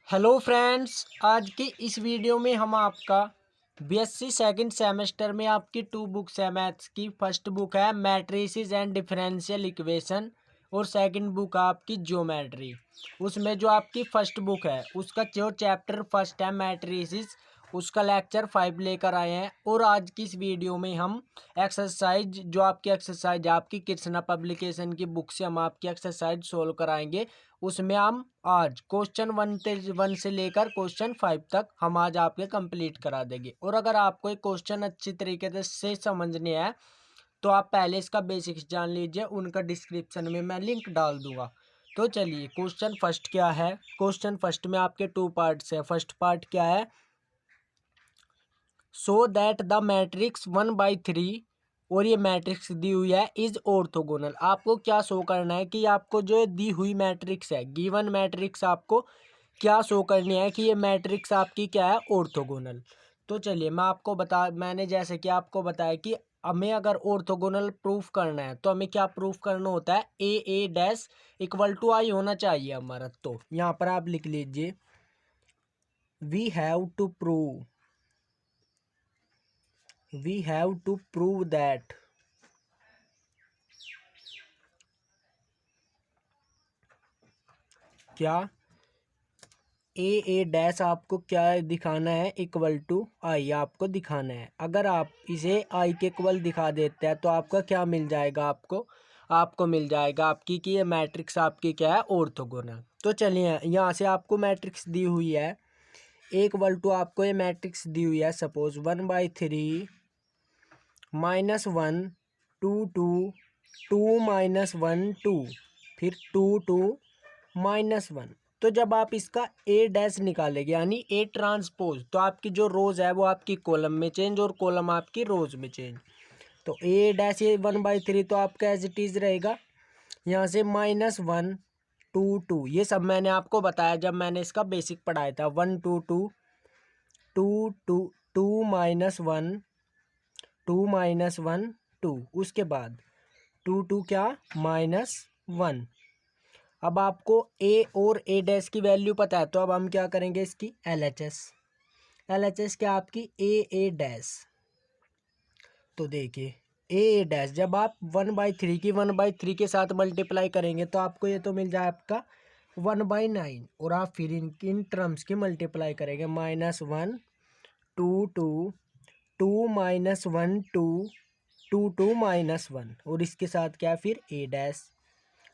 Hello friends, आज की इस वीडियो में हम आपका बीएससी सेकंड सेमेस्टर में आपकी 2 बुक्स है। मैथ्स की फर्स्ट बुक है मैट्रिसेस एंड डिफरेंशियल इक्वेशन और सेकंड बुक है आपकी ज्योमेट्री। उसमें जो आपकी फर्स्ट बुक है उसका जो चैप्टर फर्स्ट है मैट्रिसेस, उसका लेक्चर 5 लेकर आए हैं। और आज की इस वीडियो में हम एक्सरसाइज जो आपकी एक्सरसाइज आपकी कृष्णा पब्लिकेशन की बुक से हम आपकी एक्सरसाइज सोल्व कराएंगे। उसमें हम आज क्वेश्चन 1 से लेकर क्वेश्चन 5 तक हम आज आपके कंप्लीट करा देंगे। और अगर आपको एक क्वेश्चन अच्छी तरीके से समझने हैं तो आप पहले इसका बेसिक्स जान लीजिए, उनका डिस्क्रिप्शन में मैं लिंक डाल दूंगा। तो चलिए, क्वेश्चन फर्स्ट क्या है। क्वेश्चन फर्स्ट में आपके 2 पार्ट्स है। फर्स्ट पार्ट क्या है, सो दैट द मैट्रिक्स 1/3 और ये मैट्रिक्स दी हुई है इज ऑर्थोगोनल। आपको क्या शो करना है कि आपको जो दी हुई मैट्रिक्स है, गिवन मैट्रिक्स, आपको क्या शो करनी है कि ये मैट्रिक्स आपकी क्या है, ऑर्थोगोनल। तो चलिए मैंने जैसे कि आपको बताया कि हमें अगर ऑर्थोगोनल प्रूफ करना है तो हमें क्या प्रूफ करना होता है, A dash equal to I होना चाहिए हमारा। तो यहाँ पर आप लिख लीजिए, we have to prove that क्या ए डैश आपको क्या दिखाना है, इक्वल टू आई आपको दिखाना है। अगर आप इसे आई के इक्वल दिखा देते हैं तो आपका क्या मिल जाएगा, आपको मिल जाएगा आपकी कि ये मैट्रिक्स आपकी क्या है, ऑर्थोगोनल। तो चलिए, यहाँ से आपको मैट्रिक्स दी हुई है इक्वल टू, आपको ये मैट्रिक्स दी हुई है सपोज 1/3 -1 2 2 2 -1 2 फिर 2 2 -1। तो जब आप इसका ए डैश निकालेंगे यानी ए ट्रांसपोज, तो आपकी जो रोज है वो आपकी कॉलम में चेंज और कॉलम आपकी रोज में चेंज। तो ए डैश ये 1/3 तो आपका एज इट इज रहेगा। यहाँ से -1 2 2 ये सब मैंने आपको बताया जब मैंने इसका बेसिक पढ़ाया था। 1 2 2 2 2 2 -1 2 -1 2, उसके बाद 2 2 क्या -1। अब आपको ए और ए डैश की वैल्यू पता है तो अब हम क्या करेंगे, इसकी एल एच एस क्या आपकी ए डैश। तो देखिए ए डैश जब आप 1/3 की 1/3 के साथ मल्टीप्लाई करेंगे तो आपको ये तो मिल जाए आपका 1/9। और आप फिर इन टर्म्स की मल्टीप्लाई करेंगे, -1 2 2 2 -1 2 2 2 -1 और इसके साथ क्या है फिर ए डैश।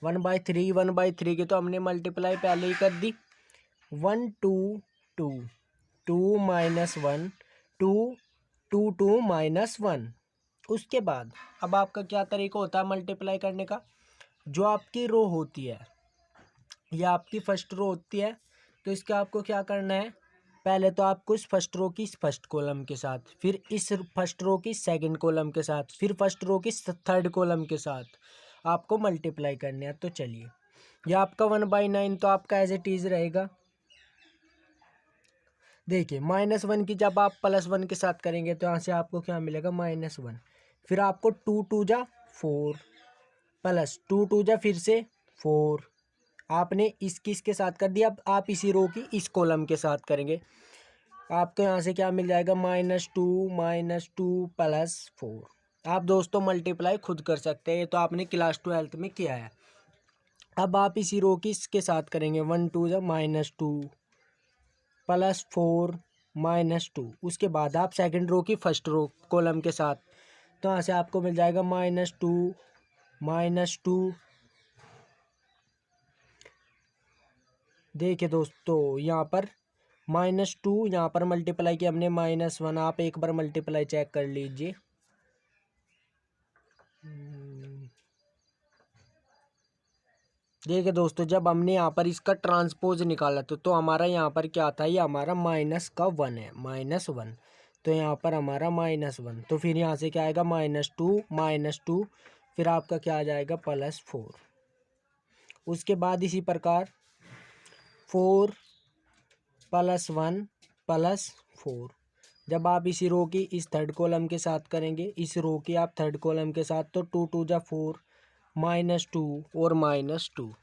1/3 की तो हमने मल्टीप्लाई पहले ही कर दी। 1 2 2 2 -1 2 2 2 -1। उसके बाद अब आपका क्या तरीका होता है मल्टीप्लाई करने का, जो आपकी रो होती है या आपकी फर्स्ट रो होती है, तो इसका आपको क्या करना है, पहले तो आपको इस फर्स्ट रो की इस फर्स्ट कॉलम के साथ, फिर इस फर्स्ट रो की सेकंड कॉलम के साथ, फिर फर्स्ट रो की थर्ड कॉलम के साथ आपको मल्टीप्लाई करने हैं। तो चलिए, यह आपका 1/9 तो आपका एज इट इज रहेगा। देखिए -1 की जब आप +1 के साथ करेंगे तो यहाँ से आपको क्या मिलेगा, -1। फिर आपको 2 2 जा 4 प्लस 2 2 जा फिर से 4। आपने इसके साथ कर दिया। अब आप इसी रो की इस कॉलम के साथ करेंगे, आपको यहाँ से क्या मिल जाएगा, -2 +4। आप दोस्तों मल्टीप्लाई खुद कर सकते हैं, तो आपने क्लास 12th में किया है। अब आप इसी रो की इसके साथ करेंगे, 1 2 जा -2 +4 -2। उसके बाद आप सेकंड रो की फर्स्ट रो कॉलम के साथ, तो यहाँ से आपको मिल जाएगा -2 देखिए दोस्तों, यहाँ पर -2 यहाँ पर मल्टीप्लाई किया हमने -1। आप एक बार मल्टीप्लाई चेक कर लीजिए। देखिए दोस्तों, जब हमने यहाँ पर इसका ट्रांसपोज निकाला तो हमारा यहाँ पर क्या था, ये हमारा -1 है, -1। तो यहाँ पर हमारा -1, तो फिर यहाँ से क्या आएगा, -2 फिर आपका क्या आ जाएगा, +4। उसके बाद इसी प्रकार 4 +1 +4। जब आप इसी रो की इस थर्ड कॉलम के साथ करेंगे, इस रो की आप थर्ड कॉलम के साथ, तो 2 2 जा 4 -2 और -2।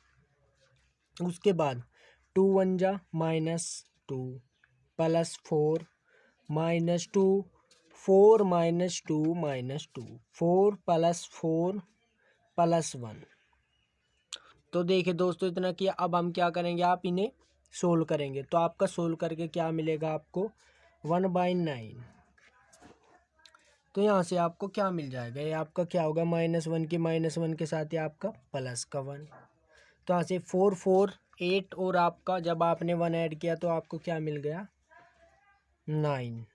उसके बाद 2 1 जा -2 प्लस 4 -2 4 -2 -2 4 + 4 + 1। तो देखिए दोस्तों इतना किया। अब हम क्या करेंगे, आप इन्हें सोल्व करेंगे तो आपका सोल्व करके क्या मिलेगा आपको 1/9। तो यहाँ से आपको क्या मिल जाएगा, ये आपका क्या होगा -1 के -1 के साथ ये आपका प्लस का 1। तो यहाँ से 4 4 8 और आपका जब आपने 1 ऐड किया तो आपको क्या मिल गया 9।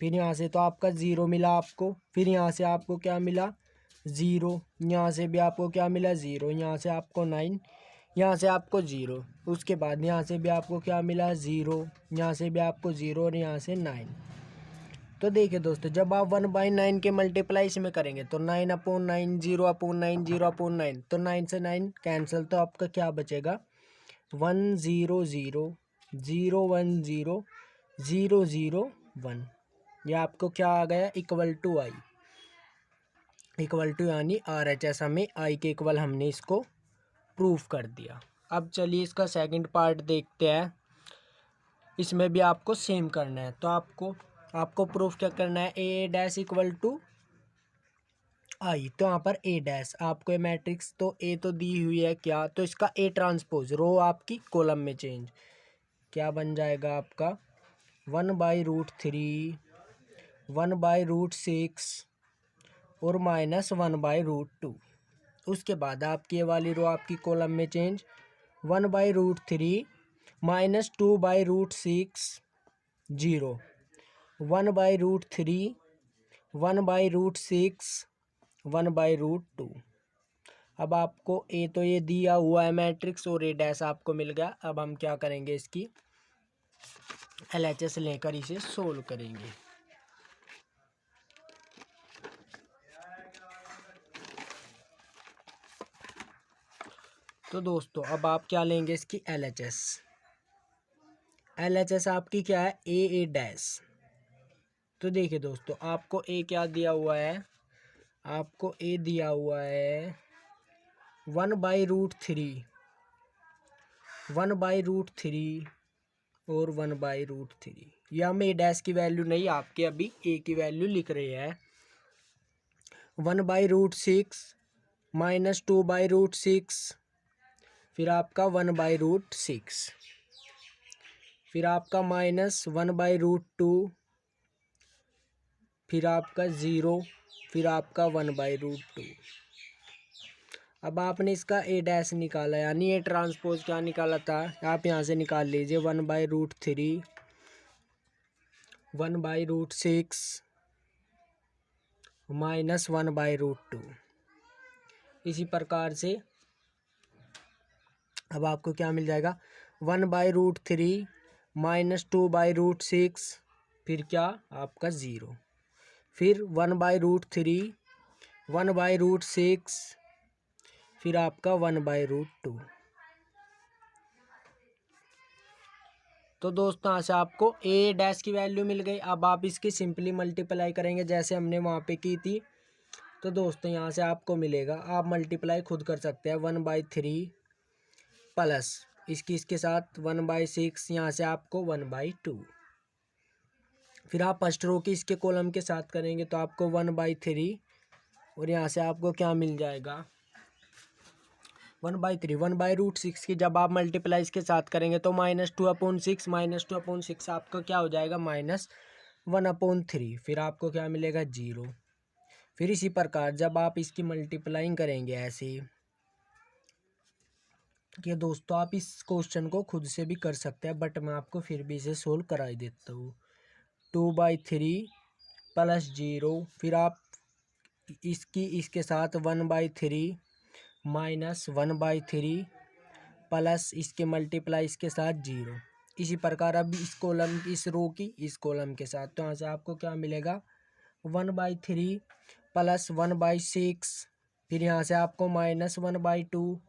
फिर यहाँ से तो आपका 0 मिला आपको, फिर यहाँ से आपको क्या मिला 0, यहाँ से भी आपको क्या मिला 0, यहाँ से आपको 9, यहाँ से आपको 0, उसके बाद यहाँ से भी आपको क्या मिला 0, यहाँ से भी आपको 0 और यहाँ से 9। तो देखिए दोस्तों जब आप 1/9 के मल्टीप्लाई इसमें करेंगे तो 9/9 0/9 0/9, तो 9 से 9 कैंसिल, तो आपका क्या बचेगा 1 0 0 0 1 0 0 0 1। ये आपको क्या आ गया equal to I, equal to यानी RHS हमें आई के इक्वल हमने इसको प्रूफ कर दिया। अब चलिए इसका सेकंड पार्ट देखते हैं। इसमें भी आपको सेम करना है, तो आपको प्रूफ क्या करना है A' इक्वल टू आई। तो यहाँ पर A' आपको ये मैट्रिक्स तो A तो दी हुई है क्या, तो इसका A ट्रांसपोज रो आपकी कॉलम में चेंज क्या बन जाएगा आपका 1/√3 1/√6 और -1/√2। उसके बाद आपकी ये वाली रो आपकी कॉलम में चेंज 1/√3 -2/√6 0 1/√3 1/√6 1/√2। अब आपको ए तो ये दिया हुआ है मैट्रिक्स और A' आपको मिल गया। अब हम क्या करेंगे इसकी LHS लेकर इसे सोल्व करेंगे। तो दोस्तों अब आप क्या लेंगे इसकी LHS आपकी क्या है A'। तो देखिए दोस्तों आपको A क्या दिया हुआ है, आपको A दिया हुआ है 1/√3 1/√3 और 1/√3। यह हमें A' की वैल्यू नहीं, आपके अभी A की वैल्यू लिख रहे हैं 1/√6 -2/√6, फिर आपका 1/√6, फिर आपका -1/√2, फिर आपका 0, फिर आपका 1/√2। अब आपने इसका A' निकाला यानी ये ट्रांसपोज क्या निकाला था, आप यहाँ से निकाल लीजिए 1/√3 1/√6 -1/√2। इसी प्रकार से अब आपको क्या मिल जाएगा 1/√3 -2/√6, फिर क्या आपका 0, फिर 1/√3 1/√6, फिर आपका 1/√2। तो दोस्तों यहाँ से आपको A' की वैल्यू मिल गई। अब आप इसकी सिंपली मल्टीप्लाई करेंगे जैसे हमने वहाँ पे की थी। तो दोस्तों यहाँ से आपको मिलेगा, आप मल्टीप्लाई खुद कर सकते हैं 1/3 प्लस इसके साथ 1/6, यहाँ से आपको 1/2। फिर आप फर्स्ट रो की इसके कॉलम के साथ करेंगे तो आपको 1/3 और यहाँ से आपको क्या मिल जाएगा 1/3 1/√6 की जब आप मल्टीप्लाई इसके साथ करेंगे तो -2/6 -2/6 आपका क्या हो जाएगा -1/3, फिर आपको क्या मिलेगा 0। फिर इसी प्रकार जब आप इसकी मल्टीप्लाइंग करेंगे ऐसे कि दोस्तों आप इस क्वेश्चन को खुद से भी कर सकते हैं, बट मैं आपको फिर भी इसे सोल्व करा ही देता हूँ। 2/3 + 0, फिर आप इसके साथ 1/3 -1/3 प्लस इसके मल्टीप्लाई इसके साथ 0। इसी प्रकार अब इस कॉलम इस रो की इस कॉलम के साथ, तो यहाँ से आपको क्या मिलेगा 1/3 + 1/6, फिर यहाँ से आपको -1/2,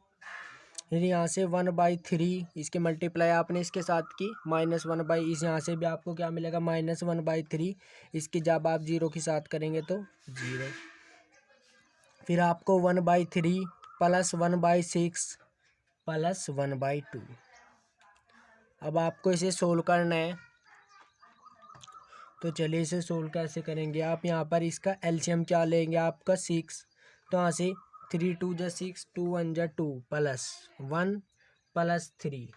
फिर यहाँ से 1/3 इसके मल्टीप्लाई आपने इसके साथ की -1/, इस यहाँ से भी आपको क्या मिलेगा -1/3, इसकी जब आप 0 के साथ करेंगे तो 0, फिर आपको 1/3 + 1/6 + 1/2। अब आपको इसे सोल्व करना है, तो चलिए इसे सोल्व कैसे करेंगे। आप यहाँ पर इसका एलसीएम क्या लेंगे, आपका 6, तो यहाँ से 3 2 जा 6, 2 1 जा 2 प्लस 1 प्लस 3,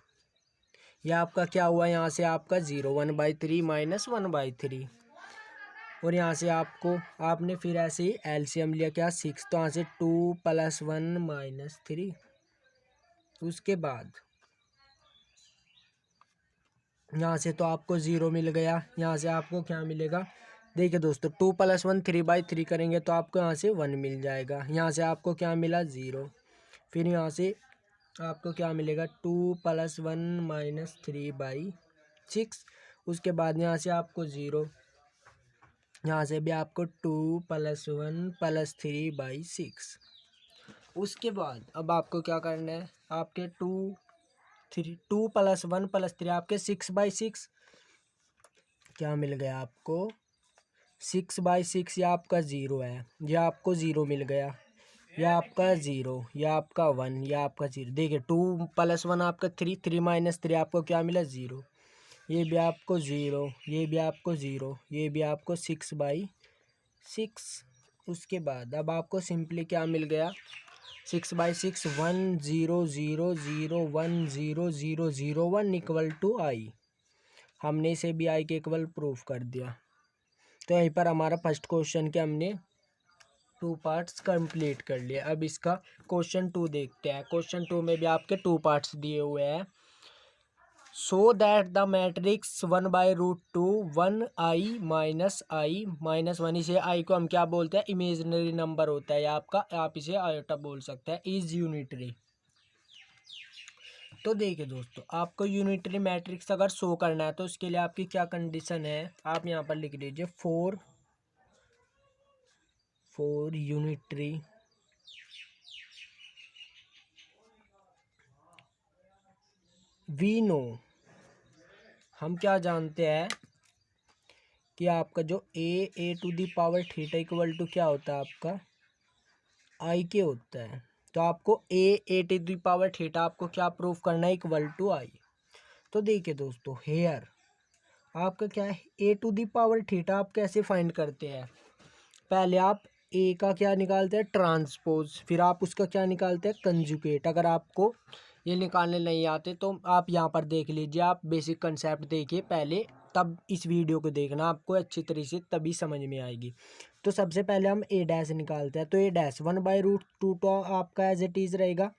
यह आपका क्या हुआ, यहाँ से आपका 0 1/3 माइनस 1/3, और यहाँ से आपने फिर ऐसे ही एलसीएम लिया क्या 6, तो यहाँ से 2 + 1 माइनस 3, उसके बाद यहाँ से तो आपको 0 मिल गया, यहाँ से आपको क्या मिलेगा, देखिए दोस्तों 2 + 1 3/3 करेंगे तो आपको यहाँ से 1 मिल जाएगा, यहाँ से आपको क्या मिला 0, फिर यहाँ से आपको क्या मिलेगा 2 + 1 माइनस 3/6, उसके बाद यहाँ से आपको 0, यहाँ से भी आपको 2 + 1 + 3/6, उसके बाद अब आपको क्या करना है, आपके 2 + 1 + 3 आपके 6/6 क्या मिल गया आपको 6/6, यह आपका 0 है, यह आपको 0 मिल गया, यह आपका 0, यह आपका 1, यह आपका 0, देखिए 2 + 1 आपका 3, 3 - 3 आपको क्या मिला 0, ये भी आपको 0, ये भी आपको 0, ये भी आपको 6/6, उसके बाद अब आपको सिंपली क्या मिल गया 6/6 1 0 0 0 1 0 0 0 1 = i, हमने इसे भी i के इक्वल प्रूफ कर दिया। तो यहीं पर हमारा फर्स्ट क्वेश्चन के हमने 2 पार्ट्स कंप्लीट कर लिए। अब इसका क्वेश्चन 2 देखते हैं। क्वेश्चन 2 में भी आपके 2 पार्ट्स दिए हुए हैं। सो that the matrix 1/√2 1i minus I minus 1, इसे i को हम क्या बोलते हैं, इमेजिनरी नंबर होता है, या आपका आप इसे आयोटा बोल सकते हैं, इज यूनिटरी। तो देखिए दोस्तों, आपको यूनिटरी मैट्रिक्स अगर शो करना है तो उसके लिए आपकी क्या कंडीशन है, आप यहाँ पर लिख लीजिए फोर यूनिटरी वी नो, हम क्या जानते हैं कि आपका जो a⁴ इक्वल टू क्या होता है, आपका आई के होता है। तो आपको a⁴ आपको क्या प्रूफ करना है, इक्वल टू आई। तो देखिए दोस्तों, हेयर आपका क्या है a⁴ आप कैसे फाइंड करते हैं, पहले आप ए का क्या निकालते हैं, ट्रांसपोज, फिर आप उसका क्या निकालते हैं, कंजुगेट। अगर आपको ये निकालने नहीं आते तो आप यहाँ पर देख लीजिए, आप बेसिक कंसेप्ट देखिए पहले, तब इस वीडियो को देखना, आपको अच्छी तरीके से तभी समझ में आएगी। तो सबसे पहले हम a' निकालते हैं, तो a' 1/√2 तो आपका एज इट इज़ रहेगा,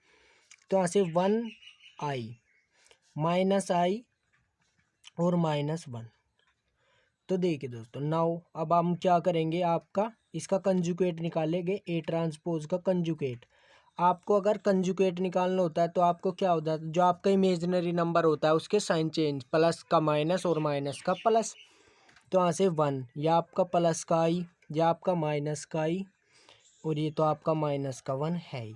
तो यहाँ से 1i माइनस आई और -1। तो देखिए दोस्तों, नाउ अब हम क्या करेंगे, आपका इसका कंजुगेट निकालेंगे, ए ट्रांसपोज का कंजुगेट। आपको अगर कंजुगेट निकालना होता है तो आपको क्या होता है, जो आपका इमेजिनरी नंबर होता है उसके साइन चेंज, प्लस का माइनस और माइनस का प्लस। तो यहाँ से 1, या आपका प्लस का आई, या आपका माइनस का आई, और ये तो आपका माइनस का 1 है ही।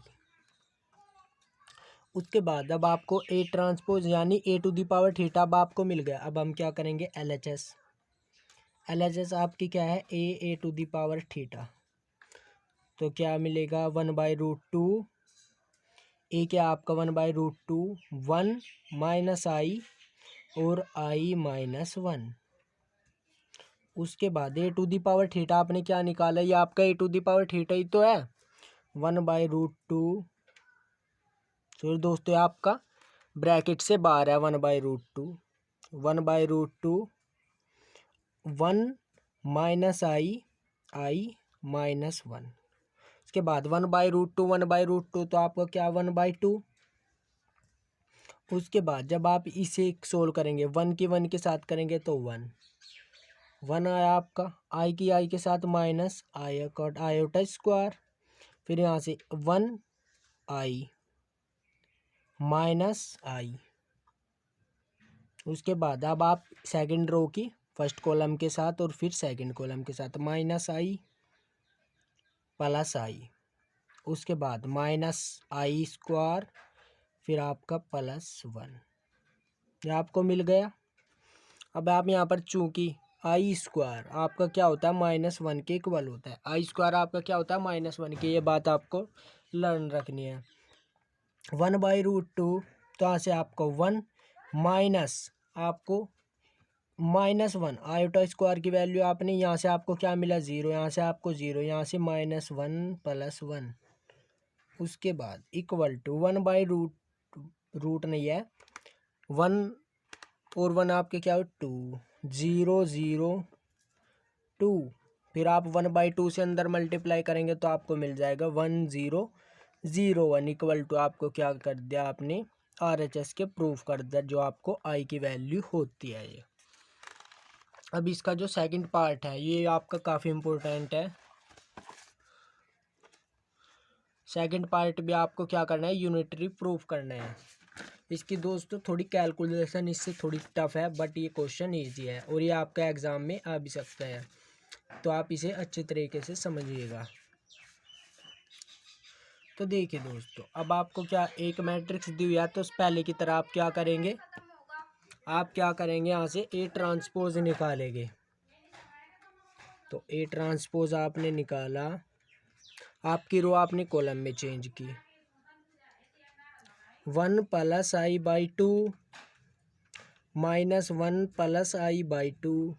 उसके बाद अब आपको ए ट्रांसपोज यानी a⁴ अब आपको मिल गया। अब हम क्या करेंगे, LHS आपकी क्या है, a⁴ तो क्या मिलेगा 1/√2, ए क्या आपका 1/√2 1 माइनस आई और i -1। उसके बाद a⁴ आपने क्या निकाला, ये आपका a⁴ ही तो है 1/√2, फिर दोस्तों आपका ब्रैकेट से बाहर है 1/√2 1 माइनस आई -1। उसके बाद 1/√2 तो आपका क्या 1/2। उसके बाद जब आप इसे सोल्व करेंगे 1 के साथ करेंगे तो 1 आया आपका, आई के साथ माइनस आयोटा स्क्वायर, फिर यहाँ से 1i -i। उसके बाद अब आप सेकंड रो की फर्स्ट कॉलम के साथ और फिर सेकंड कॉलम के साथ -i +i, उसके बाद -i², फिर आपका +1, ये आपको मिल गया। अब आप यहाँ पर चूंकि i² आपका क्या होता है -1 के इक्वल होता है, i² आपका क्या होता है -1 के, ये बात आपको लर्न रखनी है। 1/√2 तो यहाँ से आपको 1 माइनस आपको -1 आयोटा स्क्वायर की वैल्यू आपने यहाँ से आपको क्या मिला 0, यहाँ से आपको 0, यहाँ से -1 + 1, उसके बाद इक्वल टू 1/रूट, रूट नहीं है 1 और 1 आपके क्या हो 2, 0 0 2, फिर आप 1/2 से अंदर मल्टीप्लाई करेंगे तो आपको मिल जाएगा 1 0 0 1 इक्वल टू आपको क्या कर दिया आपने RHS के प्रूफ कर दिया जो आपको आई की वैल्यू होती है ये। अब इसका जो सेकंड पार्ट है ये आपका काफ़ी इम्पोर्टेंट है। सेकंड पार्ट भी आपको क्या करना है यूनिटरी प्रूफ करना है। इसकी दोस्तों थोड़ी कैलकुलेशन इससे थोड़ी टफ है बट ये क्वेश्चन ईजी है और ये आपका एग्ज़ाम में आ भी सकता है, तो आप इसे अच्छे तरीके से समझिएगा। तो देखिए दोस्तों अब आपको क्या एक मैट्रिक्स दी हुई है तो पहले की तरह आप क्या करेंगे, आप क्या करेंगे यहाँ से A ट्रांसपोज निकालेंगे। तो A ट्रांसपोज आपने निकाला, आपकी रो आपने कॉलम में चेंज की 1 + i/2 -1 + i/2,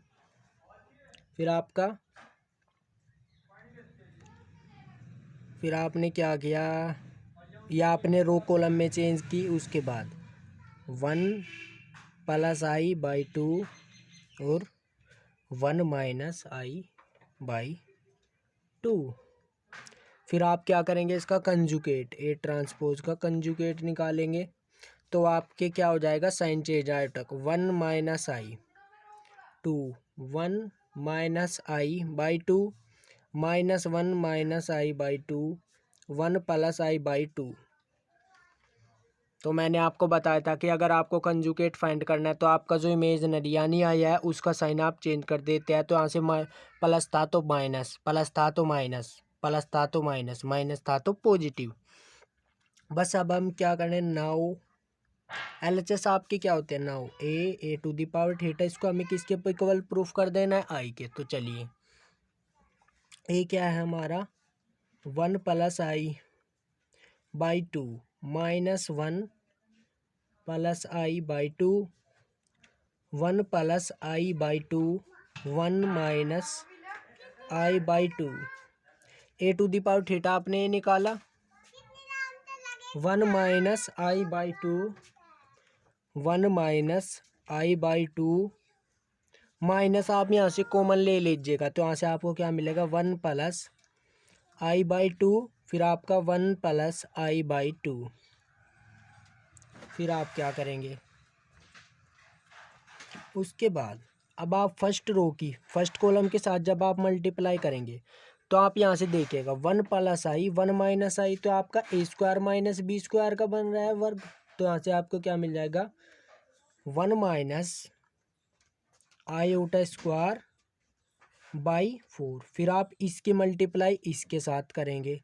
फिर आपने क्या किया या आपने रो कॉलम में चेंज की, उसके बाद 1 + i/2 और 1 - i/2। फिर आप क्या करेंगे इसका कंजुगेट A ट्रांसपोज का कंजुगेट निकालेंगे तो आपके क्या हो जाएगा sign change iota 1 - i/2 1 - i/2 -1 - i/2 1 + i/2। तो मैंने आपको बताया था कि अगर आपको कंजुगेट फाइंड करना है तो आपका जो इमेजनरी यानी आई है उसका साइन आप चेंज कर देते हैं। तो यहाँ से प्लस था तो माइनस, प्लस था तो माइनस, प्लस था तो माइनस, माइनस था तो पॉजिटिव। बस अब हम क्या करें नाउ LHS आपके क्या होते हैं नाउ a⁴ इसको हमें किसके इक्वल प्रूफ कर देना है आई के। तो चलिए a क्या है हमारा 1 + i/2 -1 + i/2 1 + i/2 1 - i/2 a⁴ आपने निकाला 1 - i/2 1 - i/2 माइनस आप यहाँ से कॉमन ले लीजिएगा तो यहाँ से आपको क्या मिलेगा 1 + i/2, फिर आपका 1 + i/2। फिर आप क्या करेंगे उसके बाद अब आप फर्स्ट रो की फर्स्ट कॉलम के साथ जब आप मल्टीप्लाई करेंगे तो आप यहाँ से देखिएगा 1 + i 1 - i तो आपका a² - b² का बन रहा है वर्ग। तो यहाँ से आपको क्या मिल जाएगा 1 - i/4। फिर आप इसकी मल्टीप्लाई इसके साथ करेंगे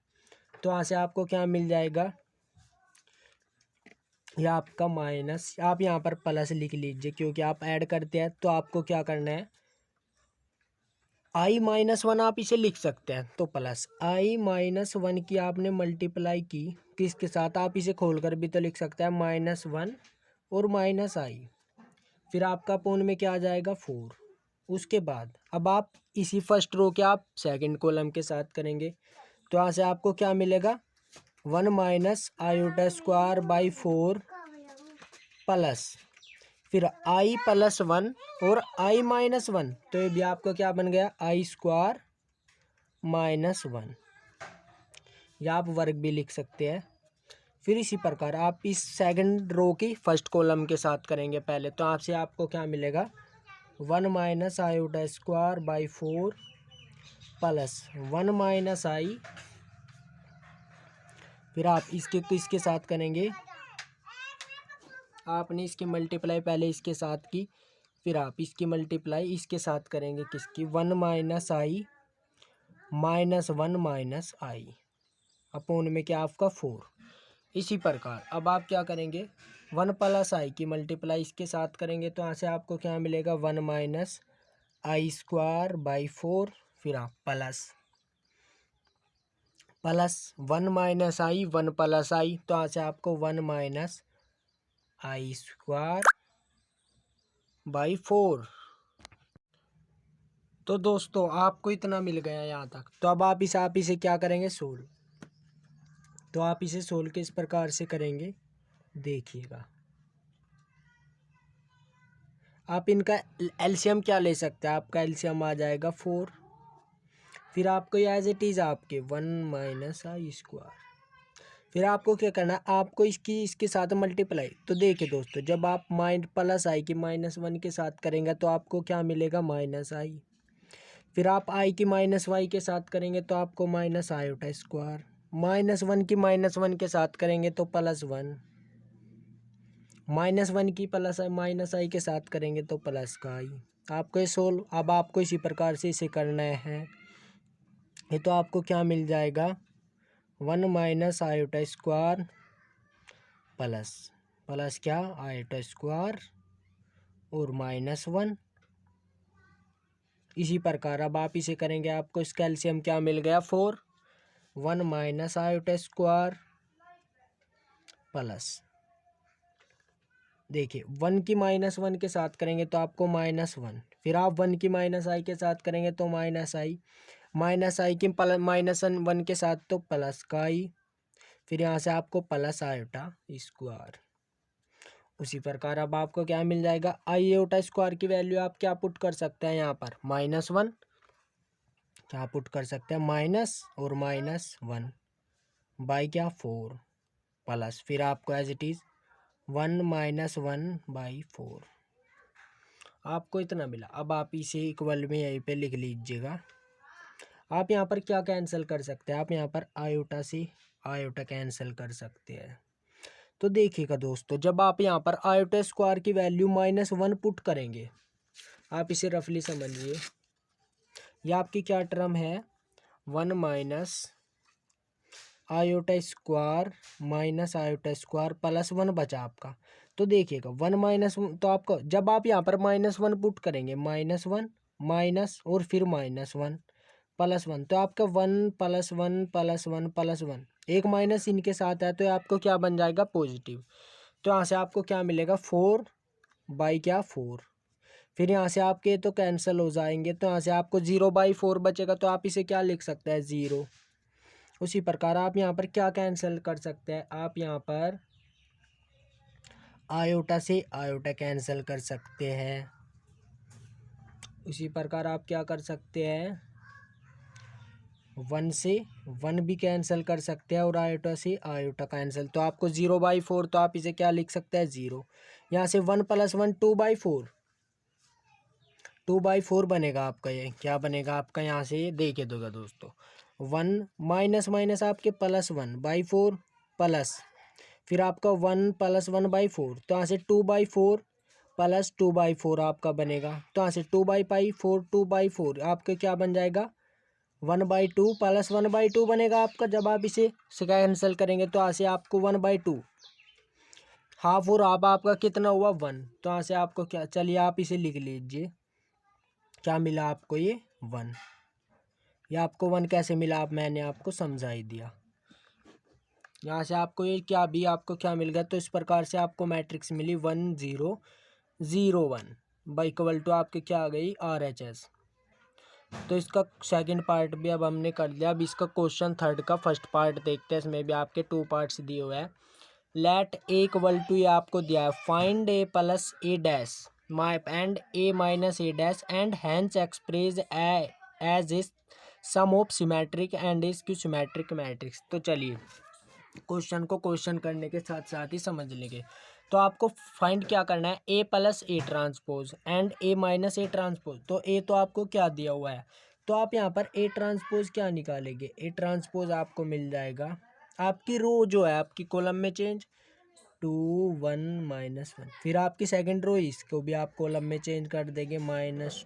तो यहाँ से आपको क्या मिल जाएगा, या आपका माइनस, आप यहाँ पर प्लस लिख लीजिए क्योंकि आप ऐड करते हैं। तो आपको क्या करना है i-1 आप इसे लिख सकते हैं तो प्लस i-1 की आपने मल्टीप्लाई की किसके साथ, आप इसे खोलकर भी तो लिख सकते हैं -1 और -i। फिर आपका पूर्ण में क्या आ जाएगा 4। उसके बाद अब आप इसी फर्स्ट रो के आप सेकंड कॉलम के साथ करेंगे तो यहाँ से आपको क्या मिलेगा 1 - i²/4 प्लस फिर i + 1 और i-1 तो ये भी आपका क्या बन गया i² - 1, या आप वर्ग भी लिख सकते हैं। फिर इसी प्रकार आप इस सेकंड रो की फर्स्ट कॉलम के साथ करेंगे पहले तो आपसे आपको क्या मिलेगा 1 - i²/4 प्लस 1 - i, फिर आप इसके साथ करेंगे, आपने इसकी मल्टीप्लाई पहले इसके साथ की फिर आप इसकी मल्टीप्लाई इसके साथ करेंगे किसकी 1 - i -1 - i अपोन में क्या आपका 4। इसी प्रकार अब आप क्या करेंगे 1 + i की मल्टीप्लाई इसके साथ करेंगे तो यहाँ से आपको क्या मिलेगा 1 - i²/4, फिर आप प्लस 1 - i 1 + i तो यहाँ से आपको 1 - i² बाई 4। तो दोस्तों आपको इतना मिल गया यहाँ तक। तो अब आप इसे क्या करेंगे, सोल्व। तो आप इसे सोल्व किस प्रकार से करेंगे देखिएगा। आप इनका एलसीएम क्या ले सकते हैं, आपका एलसीएम आ जाएगा 4। फिर आपको एज इट इज़ आपके 1 माइनस आई स्क्वायर। फिर आपको क्या करना है, आपको इसके साथ मल्टीप्लाई। तो देखिए दोस्तों, जब आप प्लस आई की -1 के साथ करेंगे तो आपको क्या मिलेगा, माइनस आई। फिर आप आई की -y के साथ करेंगे तो आपको माइनस आयोटा स्क्वायर। -1 की -1 के साथ करेंगे तो +1। -1 की माइनस आई के साथ करेंगे तो प्लस का आई। आपको ये सोल्व, अब आपको इसी प्रकार से इसे करना है। ये तो आपको क्या मिल जाएगा, 1 माइनस आयोटा स्क्वायर प्लस क्या, आयोटा स्क्वायर और -1। इसी प्रकार अब आप इसे करेंगे, आपको इसका एलसीएम क्या मिल गया, 4। 1 माइनस आयोटा स्क्वायर प्लस, देखिए 1 की -1 के साथ करेंगे तो आपको -1। फिर आप 1 की माइनस आई के साथ करेंगे तो माइनस आई की -1 के साथ तो प्लस का आई। फिर यहाँ से आपको प्लस आयोटा स्क्वायर। उसी प्रकार अब आपको क्या मिल जाएगा, आयोटा स्क्वायर की वैल्यू आप क्या पुट कर सकते हैं यहाँ पर, -1 क्या पुट कर सकते हैं, माइनस और -1 बाई क्या, 4 प्लस। फिर आपको as it is 1 minus 1 by 4। आपको इतना मिला। अब आप इसे इक्वल में यहीं पे लिख लीजिएगा। आप यहाँ पर क्या कैंसिल कर सकते हैं, आप यहाँ पर आयोटा से आयोटा कैंसिल कर सकते हैं। तो देखिएगा दोस्तों, जब आप यहाँ पर आयोटा स्क्वायर की वैल्यू -1 पुट करेंगे, आप इसे रफली समझिए, ये आपकी क्या टर्म है, 1 minus iota square minus iota square +1 बचा आपका। तो देखिएगा 1 - तो आपको जब आप यहाँ पर -1 पुट करेंगे, -1 माइनस और फिर -1 +1, तो आपका 1 + 1 + 1 + 1, एक माइनस इनके साथ है तो आपको क्या बन जाएगा, पॉजिटिव। तो यहाँ से आपको क्या मिलेगा, 4 बाई क्या, 4। फिर यहाँ से आपके तो कैंसिल हो जाएंगे, तो यहाँ से आपको 0/4 बचेगा। तो आप इसे क्या लिख सकते हैं, 0। उसी प्रकार आप यहाँ पर क्या कैंसिल कर सकते हैं, आप यहाँ पर आयोटा से आयोटा कैंसिल कर सकते हैं। उसी प्रकार आप क्या कर सकते हैं, 1 से 1 भी कैंसिल कर सकते हैं और आयोटा से आयोटा कैंसिल। तो आपको 0/4, तो आप इसे क्या लिख सकते हैं, 0। यहाँ से 1 + 1 2/4, 2/4 बनेगा आपका। ये क्या बनेगा आपका, यहाँ से देखिए दोस्तों, 1 माइनस आपके +1/4 प्लस, फिर आपका 1 + 1/4, तो यहाँ से 2/4 प्लस 2/4 आपका बनेगा। तो यहाँ से 2/4 2/4 आपके क्या बन जाएगा, 1/2 प्लस 1/2 बनेगा आपका। जब आप इसे कैंसिल करेंगे तो यहाँ से आपको 1/2 हाफ और हाफ आपका कितना हुआ, 1। तो यहाँ से आपको क्या, चलिए आप इसे लिख लीजिए, क्या मिला आपको, ये 1। ये आपको 1 कैसे मिला, आप मैंने आपको समझा ही दिया। यहाँ से आपको ये क्या भी आपको क्या मिल गया, तो इस प्रकार से आपको मैट्रिक्स मिली 1 0 0 1 बाई इक्वल टू आपके क्या आ गई, RHS। तो इसका सेकंड पार्ट भी अब हमने कर लिया। अब इसका क्वेश्चन थर्ड का फर्स्ट पार्ट देखते हैं। इसमें भी आपके 2 पार्ट्स दिए हुए हैं। लेट ए इक्वल टू, ये आपको दिया है, find A plus A dash my and A minus A dash and hence express as is sum of symmetric and is skew symmetric matrix. तो चलिए क्वेश्चन को क्वेश्चन करने के साथ साथ ही समझ लेंगे। तो आपको फाइंड क्या करना है, A plus A transpose and A minus A transpose. तो ए तो आपको क्या दिया हुआ है, तो आप यहाँ पर ए ट्रांसपोज क्या निकालेंगे, ए ट्रांसपोज आपको मिल जाएगा, आपकी रो जो है आपकी कॉलम में चेंज 2 1 -1। फिर आपकी सेकंड रो, इसको भी आप कॉलम में चेंज कर देंगे माइनस,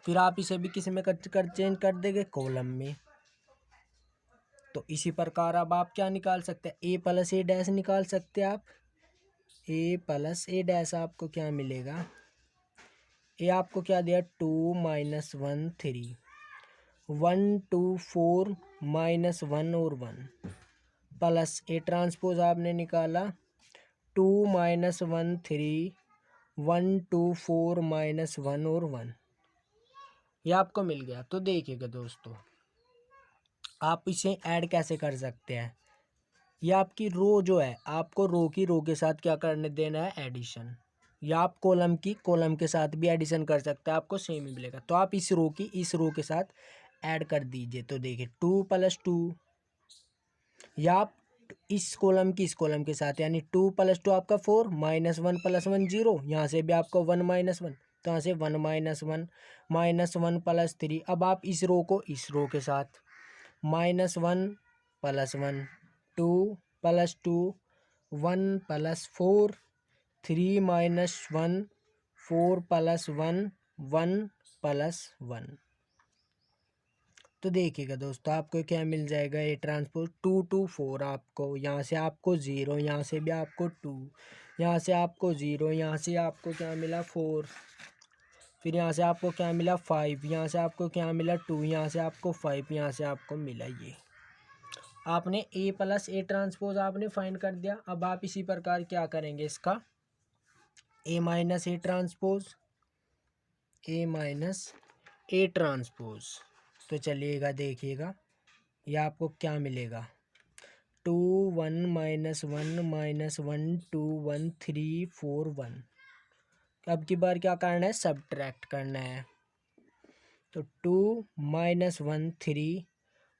फिर आप इसे भी किसी में चेंज कर देंगे, कॉलम में। तो इसी प्रकार अब आप क्या निकाल सकते हैं, ए प्लस ए डैश निकाल सकते हैं आप। ए प्लस ए डैश आपको क्या मिलेगा, ए आपको क्या दिया, 2 -1 3 1 2 4 -1 और 1 प्लस ए ट्रांसपोज आपने निकाला 2 -1 3 1 2 4 -1 और 1, ये आपको मिल गया। तो देखिएगा दोस्तों, आप इसे ऐड कैसे कर सकते हैं। ये आपकी रो जो है, आपको रो की रो के साथ क्या करने देना है, एडिशन। या आप कॉलम की कॉलम के साथ भी एडिशन कर सकते हैं, आपको सेम ही मिलेगा। तो आप इस रो की इस रो के साथ ऐड कर दीजिए। तो देखिए 2 + 2, या आप इस कॉलम की इस कॉलम के साथ, यानी 2 + 2 आपका 4, -1 + 1 0, यहाँ से भी आपको 1 - 1, तो यहाँ से 1 - 1 -1 + 3। अब आप इस रो को इस रो के साथ -1 + 1 2 + 2 1 + 4 3 - 1 4 + 1 1 + 1। तो देखिएगा दोस्तों, आपको क्या मिल जाएगा, ए ट्रांसपोज 2 2 4। आपको यहाँ से आपको 0, यहाँ से भी आपको 2, यहाँ से आपको 0, यहाँ से आपको क्या मिला 4, फिर यहाँ से आपको क्या मिला 5, यहाँ से आपको क्या मिला 2, यहाँ से आपको 5, यहाँ से आपको मिला ये। आपने ए + ए ट्रांसपोज आपने फाइंड कर दिया। अब आप इसी प्रकार क्या करेंगे, इसका ए - A transpose, A - A transpose. तो चलिएगा देखिएगा, यह आपको क्या मिलेगा, 2 1 -1 -1 2 1 3 4 1। अब की बार क्या करना है, सब्ट्रैक्ट करना है। तो 2 -1 3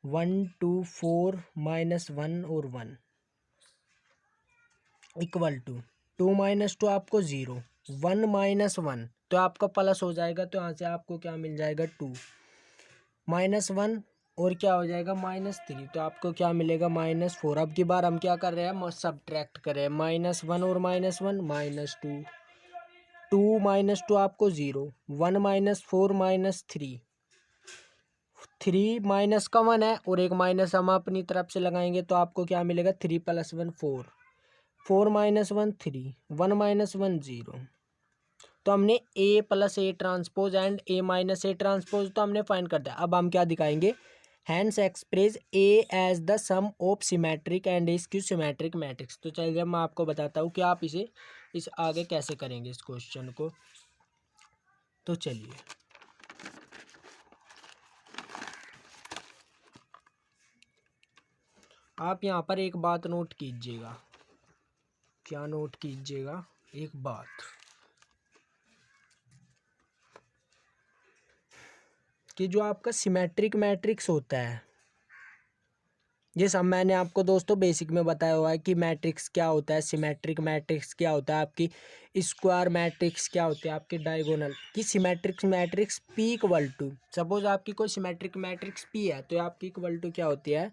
1 2 4 -1 और 1 इक्वल टू 2 - 2 आपको 0, 1 - 1 तो आपका प्लस हो जाएगा। तो यहाँ से आपको क्या मिल जाएगा 2 -1 और क्या हो जाएगा -3, तो आपको क्या मिलेगा -4। अब की बार हम क्या कर रहे हैं, सब्ट्रैक्ट कर रहे हैं, -1 और -1 -2 2 - 2 आपको 0, 1 - 4 -3 3 माइनस का 1 है और एक माइनस हम अपनी तरफ से लगाएंगे, तो आपको क्या मिलेगा 3 + 1 4 4 - 1 3 1 - 1 0। तो हमने A + A transpose and A - A transpose तो हमने फाइंड कर दिया। अब हम क्या दिखाएंगे, hence express A as the sum of symmetric and skew symmetric matrix. तो चलिए मैं आपको बताता हूँ कि आप इस आगे कैसे करेंगे इस क्वेश्चन को। तो चलिए, आप यहाँ पर एक बात नोट कीजिएगा। क्या नोट कीजिएगा, एक बात कि जो आपका सिमेट्रिक मैट्रिक्स होता है, ये सब मैंने आपको दोस्तों बेसिक में बताया हुआ है कि मैट्रिक्स क्या होता है, सिमेट्रिक मैट्रिक्स क्या होता है, आपकी स्क्वायर मैट्रिक्स क्या होती है, आपकी डायगोनल की सिमेट्रिक मैट्रिक्स P = सपोज आपकी कोई सिमेट्रिक मैट्रिक्स P है, तो आपकी इक्वल टू क्या होती है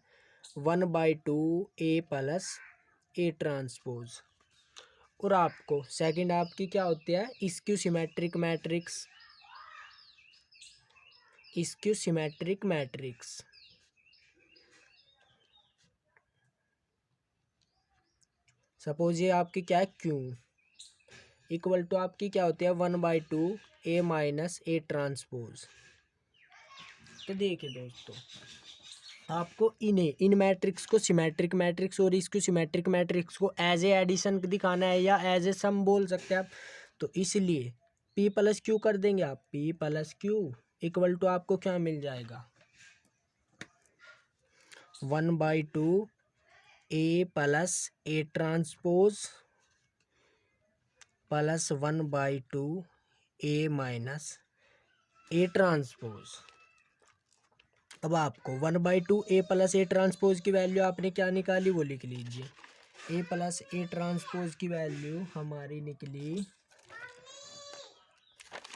1/2 A + A ट्रांसपोज। और आपको सेकंड आपकी क्या होती है, स्क्यू सिमेट्रिक मैट्रिक्स सपोज ये आपकी क्या है Q इक्वल टू आपकी क्या होती है 1/2 A - A ट्रांसपोज। तो देखिए दोस्तों, आपको इन मैट्रिक्स को सिमेट्रिक मैट्रिक्स और इसको सिमेट्रिक मैट्रिक्स को एज ए एडिशन दिखाना है या एज ए सम बोल सकते हैं आप। तो इसलिए P + Q कर देंगे आप, P + Q इक्वल टू आपको क्या मिल जाएगा 1/2 A + A transpose plus 1/2 A - A transpose. अब आपको 1/2 A + A ट्रांसपोज की वैल्यू आपने क्या निकाली वो लिख लीजिए। A + A ट्रांसपोज की वैल्यू हमारी निकली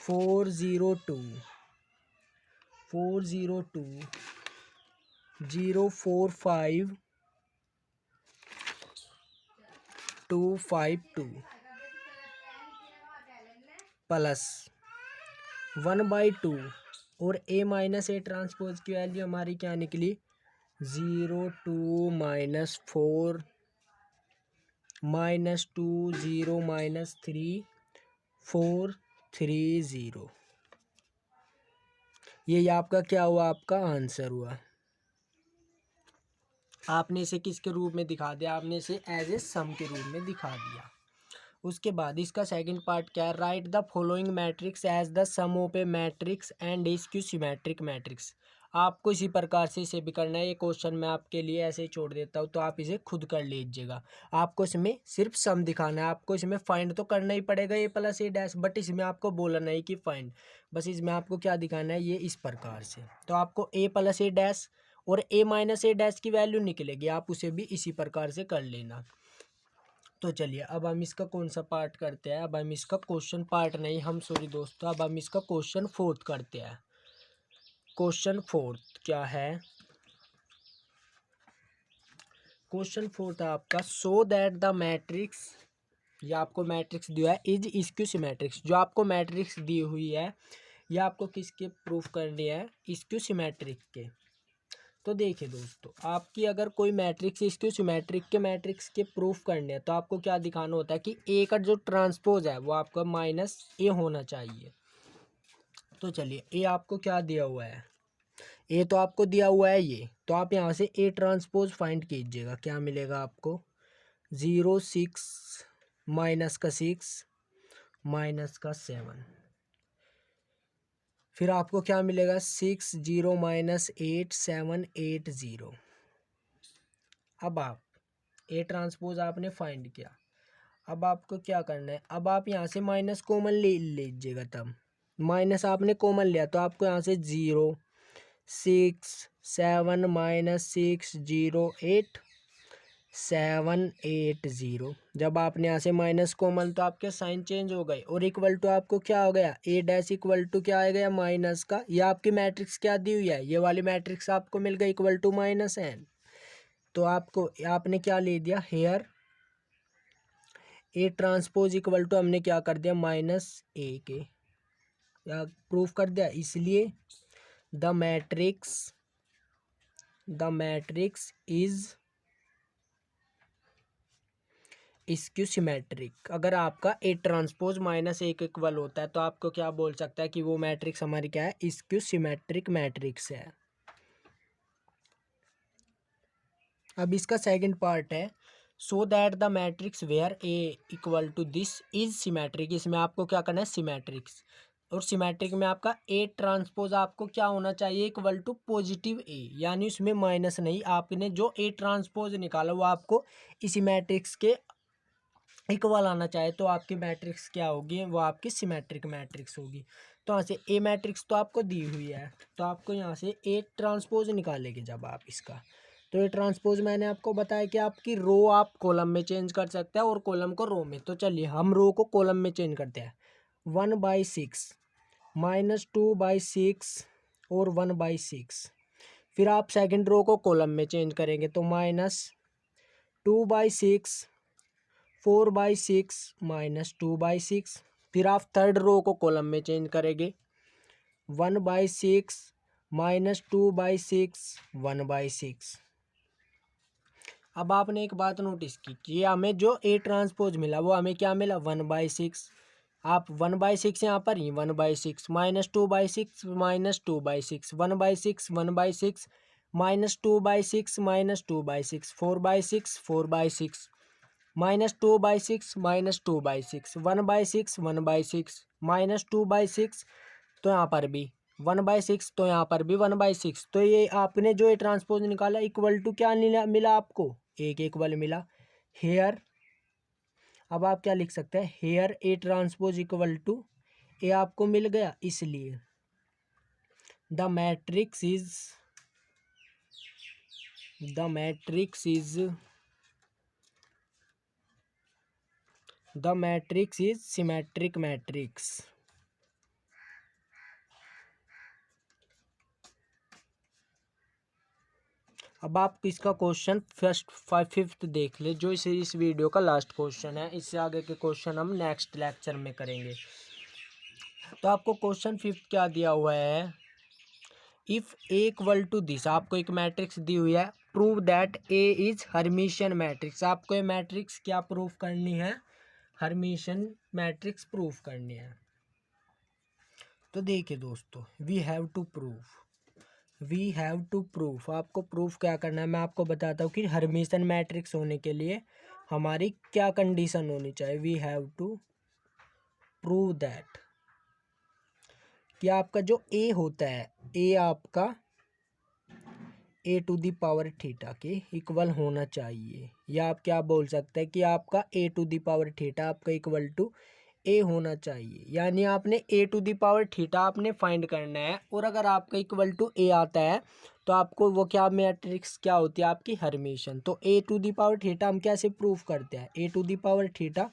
402 045 252 प्लस 1/2 और A - A ट्रांसपोज की वैल्यू हमारी क्या निकली 02 - 4 -2 0 - 3 4 3 0। ये आपका क्या हुआ, आपका आंसर हुआ। आपने इसे किसके रूप में दिखा दिया, आपने इसे एज ए सम के रूप में दिखा दिया। उसके बाद इसका सेकंड पार्ट क्या है, write the following matrix as the sum of a matrix and skew symmetric matrix. आपको इसी प्रकार से इसे भी करना है। ये क्वेश्चन मैं आपके लिए ऐसे ही छोड़ देता हूँ, तो आप इसे खुद कर लीजिएगा। आपको इसमें सिर्फ सम दिखाना है, आपको इसमें फाइंड तो करना ही पड़ेगा ए प्लस ए डैश, बट इसमें आपको बोलना है कि फाइंड, बस इसमें आपको क्या दिखाना है, ये इस प्रकार से। तो आपको ए प्लस ए डैश और ए माइनस ए डैश की वैल्यू निकलेगी, आप उसे भी इसी प्रकार से कर लेना। तो चलिए अब हम इसका कौन सा पार्ट करते हैं, अब हम इसका क्वेश्चन पार्ट नहीं, हम सॉरी दोस्तों, अब हम इसका क्वेश्चन फोर्थ करते हैं। क्वेश्चन फोर्थ क्या है, क्वेश्चन फोर्थ है आपका, सो दैट द मैट्रिक्स, ये आपको मैट्रिक्स दिया है इज स्क्यू सिमेट्रिक्स। जो आपको मैट्रिक्स दी हुई है ये आपको किसके प्रूफ करनी है, स्क्यू सिमेट्रिक के। तो देखिए दोस्तों, आपकी अगर कोई मैट्रिक्स स्क्यू सिमेट्रिक के मैट्रिक्स के प्रूफ करने हैं तो आपको क्या दिखाना होता है कि ए का जो ट्रांसपोज है वो आपका माइनस ए होना चाहिए। तो चलिए ए आपको क्या दिया हुआ है, ए तो आपको दिया हुआ है ये, तो आप यहाँ से ए ट्रांसपोज फाइंड कीजिएगा। क्या मिलेगा आपको, 0 6 माइनस का 6 माइनस का 7, फिर आपको क्या मिलेगा 6 0 माइनस 8 7 8 0। अब आप ए ट्रांसपोज आपने फाइंड किया, अब आपको क्या करना है, अब आप यहाँ से माइनस कॉमन ले लीजिएगा। तब माइनस आपने कॉमन लिया तो आपको यहाँ से 0 6 7 माइनस 6 0 8 7 8 0। जब आपने यहाँ से माइनस कॉमन तो आपके साइन चेंज हो गए और इक्वल टू आपको क्या हो गया, ए डैश इक्वल टू क्या आ गया माइनस का, ये आपकी मैट्रिक्स क्या दी हुई है, ये वाली मैट्रिक्स आपको मिल गई इक्वल टू माइनस एन। तो आपको आपने क्या ले दिया, here A transpose equal to हमने क्या कर दिया माइनस ए के, या प्रूफ कर दिया। इसलिए the matrix is skew symmetric. अगर आपका ए ट्रांसपोज माइनस ए के इक्वल होता है तो आपको क्या बोल सकता है कि वो मैट्रिक्स हमारी क्या है, स्क्यू सिमेट्रिक मैट्रिक्स है। अब इसका सेकंड पार्ट है, so that the matrix where A equal to this is symmetric. इसमें आपको क्या करना है, सिमेट्रिक्स, और सिमेट्रिक में आपका ए ट्रांसपोज आपको क्या होना चाहिए, इक्वल टू पॉजिटिव ए, यानी उसमें माइनस नहीं। आपने जो ए ट्रांसपोज निकाला वो आपको इसी मैट्रिक्स के इक्वल आना चाहे तो आपकी मैट्रिक्स क्या होगी, वो आपकी सिमेट्रिक मैट्रिक्स होगी। तो यहाँ से ए मैट्रिक्स तो आपको दी हुई है, तो आपको यहाँ से ए ट्रांसपोज निकालेंगे जब आप इसका, तो ये ट्रांसपोज मैंने आपको बताया कि आपकी रो आप कॉलम में चेंज कर सकते हैं और कॉलम को रो में। तो चलिए हम रो को कॉलम में चेंज करते हैं, 1/6 माइनस 2/6 और 1/6। फिर आप सेकंड रो को कॉलम में चेंज करेंगे तो माइनस 2/6 4/6 माइनस 2/6। फिर आप थर्ड रो को कॉलम में चेंज करेंगे, 1/6 माइनस 2/6 1/6। अब आपने एक बात नोटिस की कि हमें जो ए ट्रांसपोज मिला वो हमें क्या मिला, 1/6। आप 1/6 यहाँ पर ही 1/6 minus 2/6 minus 2/6 1/6 1/6 minus 2/6 minus 2/6 4/6 4/6 minus 2/6 minus 2/6 1/6 1/6 minus 2/6। तो यहाँ पर भी 1/6, तो यहाँ पर भी 1/6। तो ये आपने जो ये ट्रांसपोज निकाला इक्वल टू क्या मिला आपको, एक इक्वल मिला हेयर। अब आप क्या लिख सकते हैं, here A transpose equal to A आपको मिल गया। इसलिए the matrix is symmetric matrix. अब आप इसका क्वेश्चन फिफ्थ देख ले, जो इस वीडियो का लास्ट क्वेश्चन है। इससे आगे के क्वेश्चन हम नेक्स्ट लेक्चर में करेंगे। तो आपको क्वेश्चन फिफ्थ क्या दिया हुआ है, if A equal to this, आपको एक मैट्रिक्स दी हुई है, prove that A is Hermitian matrix. आपको ये मैट्रिक्स क्या प्रूफ करनी है, हर्मिशियन मैट्रिक्स प्रूफ करनी है। तो देखिए दोस्तों, वी हैव टू प्रूफ, आपको प्रूफ क्या करना है, मैं आपको बताता हूँ कि हर्मिशियन मैट्रिक्स होने के लिए हमारी क्या कंडीशन होनी चाहिए, we have to prove that कि आपका जो ए होता है, ए आपका A to the power theta के इक्वल होना चाहिए, या आप क्या बोल सकते हैं कि आपका A to the power theta आपका इक्वल टू ए होना चाहिए। यानी आपने ए टू दी पावर थीटा आपने फाइंड करना है, और अगर आपका इक्वल टू ए आता है तो आपको वो क्या मैट्रिक्स क्या होती है आपकी हर्मिशन। तो ए टू दी पावर थीटा हम कैसे प्रूव करते हैं, ए टू दी पावर थीटा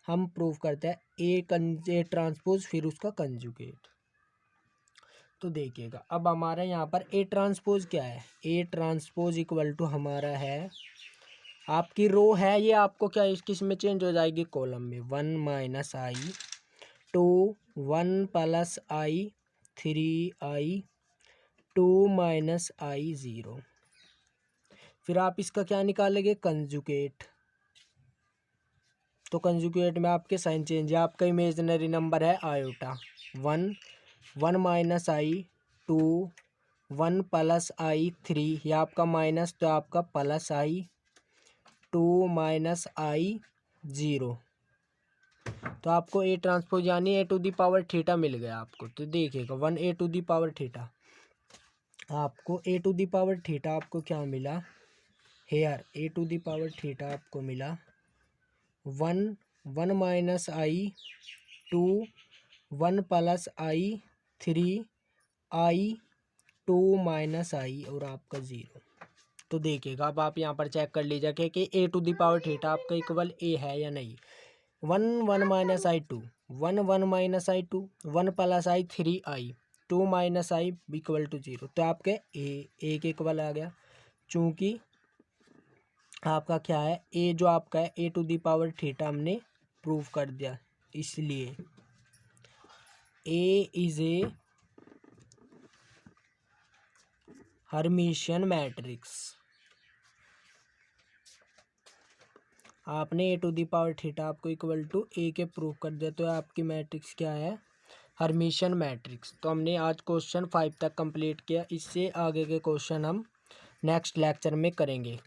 हम प्रूव करते हैं ए ट्रांसपोज फिर उसका कंजुगेट। तो देखिएगा अब हमारा यहाँ पर ए ट्रांसपोज क्या है, ए ट्रांसपोज इक्वल टू हमारा है आपकी रो है ये आपको क्या किस में चेंज हो जाएगी, कॉलम में, 1 minus I 2 1 plus I 3 I 2 minus आई 0। फिर आप इसका क्या निकालेंगे, कंजुगेट। तो कंजुगेट में आपके साइन चेंज है, आपका इमेजिनरी नंबर है iota, 1 minus I 2 1 plus I 3, या आपका माइनस तो आपका प्लस आई 2 माइनस आई 0। तो आपको ए ट्रांसपोज यानी A to the power theta मिल गया आपको। तो देखिएगा 1 A to the power theta, आपको A to the power theta आपको क्या मिला, here A to the power theta आपको मिला 1 minus I 2 1 plus I 3 I 2 minus I और आपका 0। तो देखिएगा अब आप यहाँ पर चेक कर लीजिए कि A to the power theta आपका इक्वल ए है या नहीं। 1 minus I 2 1 minus I 2 1 plus I 3 I 2 minus I equal to 0। तो आपके ए के इक्वल आ गया, चूँकि आपका क्या है ए जो आपका है ए टू दी पावर थीटा हमने प्रूव कर दिया, इसलिए ए इज ए हर्मिशियन मैट्रिक्स। आपने ए टू दी पावर थीटा आपको इक्वल टू ए के प्रूव कर दिया, तो आपकी मैट्रिक्स क्या है, हर्मिशियन मैट्रिक्स। तो हमने आज क्वेश्चन 5 तक कंप्लीट किया, इससे आगे के क्वेश्चन हम नेक्स्ट लेक्चर में करेंगे।